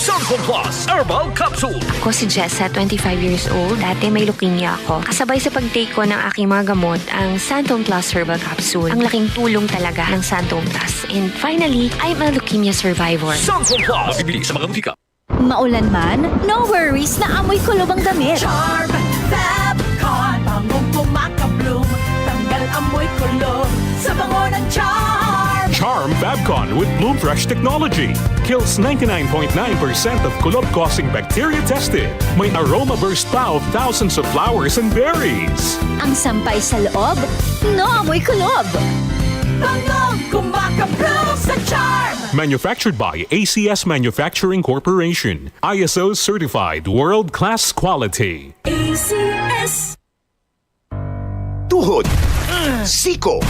Santon Plus Herbal Capsule. Ako si Jessa, 25 years old. Dati may leukemia ako. Kasabay sa pag-take ko ng aking mga gamot, ang Santon Plus Herbal Capsule. Ang laking tulong talaga ng Santon Plus. And finally, I'm a leukemia survivor. Santon Plus. Mabibili sa mga butika. Maulan man, no worries na amoy kulob ang damit. Charm Fabcon, bangong kumakabloom, tanggal amoy kulob sa bango ng Charm. Charm Fabcon with Bloom Fresh technology kills 99.9% of kulob-causing bacteria tested. May aroma burst pa of thousands of flowers and berries. Ang sampay sa loob, no amoy kulob. Bangong kumakabloom sa Charm. Manufactured by ACS Manufacturing Corporation. ISO certified world-class quality. ACS. Tuhod, siko,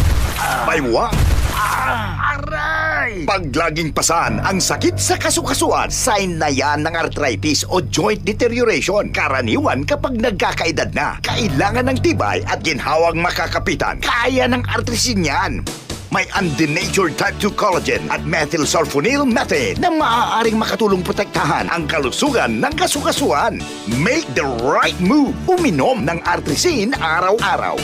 baywa, aray! Pag laging pasan ang sakit sa kasukasuan, sign na yan ng arthritis o joint deterioration. Karaniwan kapag nagkakaedad na, kailangan ng tibay at ginhawang makakapitan. Kaya ng artrisin yan. May undenatured type 2 collagen at methylsulfonyl methane na maaaring makatulong protektahan ang kalusugan ng kasukasuan. Make the right move. Uminom ng artrisin araw-araw.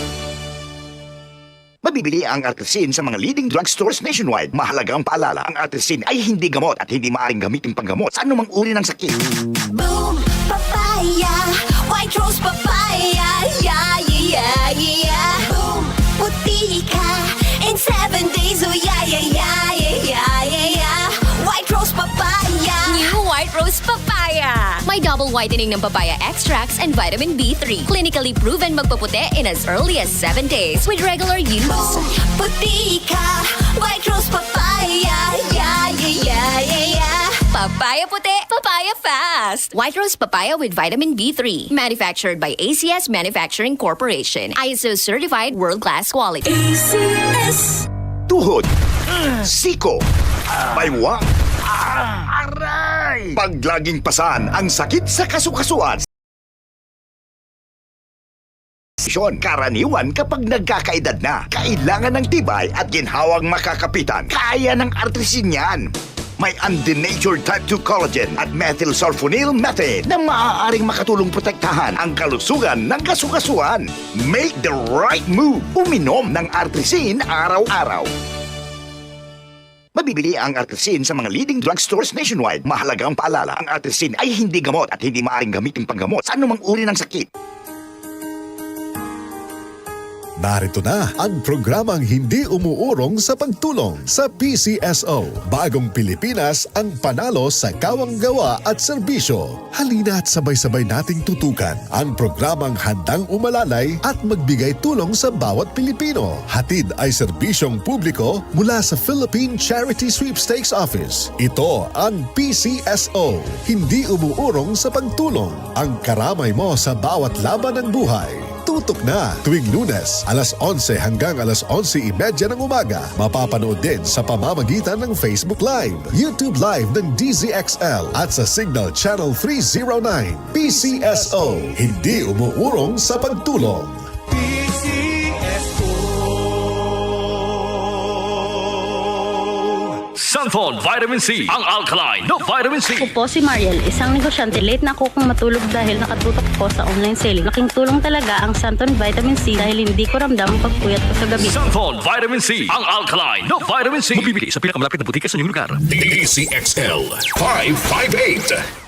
Mabibili ang artrisin sa mga leading drugstores nationwide. Mahalagang paalala, ang artrisin ay hindi gamot at hindi maaaring gamitin panggamot sa anumang uri ng sakit. Boom, papaya, white rose papaya, yeah, yeah, yeah. Boom, puti ka in 7 days, oh yeah, yeah, yeah, yeah, yeah, yeah. White rose papaya. New White Rose Papaya. May double whitening ng papaya extracts and vitamin B3. Clinically proven magpaputi in as early as 7 days with regular use. Boom, puti ka, white rose papaya, yeah, yeah, yeah, yeah, yeah. Papaya puti, papaya fast. White Rose Papaya with vitamin B3. Manufactured by ACS Manufacturing Corporation. ISO certified world-class quality. ACS. Tuhod, siko, baywa, aray! Pag laging pasan ang sakit sa kasukasuan, karaniwan kapag nagkakaedad na, kailangan ng tibay at ginhawang makakapitan. Kaya ng artrisin yan. May undenatured type 2 collagen at methylsulfonyl methane na maaaring makatulong protektahan ang kalusugan ng kasukasuan. Make the right move. Uminom ng artrisin araw-araw. Mabibili ang artrisin sa mga leading drugstores nationwide. Mahalagang paalala, ang artrisin ay hindi gamot at hindi maaaring gamitin panggamot sa anumang uri ng sakit. Narito na ang programang hindi umuurong sa pagtulong sa PCSO. Bagong Pilipinas ang panalo sa kawang-gawa at serbisyo. Halina at sabay-sabay nating tutukan ang programang handang umalalay at magbigay tulong sa bawat Pilipino. Hatid ay serbisyong publiko mula sa Philippine Charity Sweepstakes Office. Ito ang PCSO. Hindi umuurong sa pagtulong. Ang karamay mo sa bawat laban ng buhay. Tutok na tuwing Lunes, alas 11 hanggang alas 11:30 ng umaga. Mapapanood din sa pamamagitan ng Facebook Live, YouTube Live ng DZXL at sa Signal Channel 309. PCSO, hindi umuurong sa pagtulong. Santon Vitamin C. Ang alkaline na vitamin C. Ako po si Mariel, isang negosyante. Late na ako kung matulog dahil nakatutok ko sa online selling. Laking tulong talaga ang Santon Vitamin C dahil hindi ko ramdam ang pagpuyat ko sa gabi. Santon Vitamin C. Ang alkaline na vitamin C. Mabibili sa pinakamalapit na butika sa inyong lugar. DZXL 558.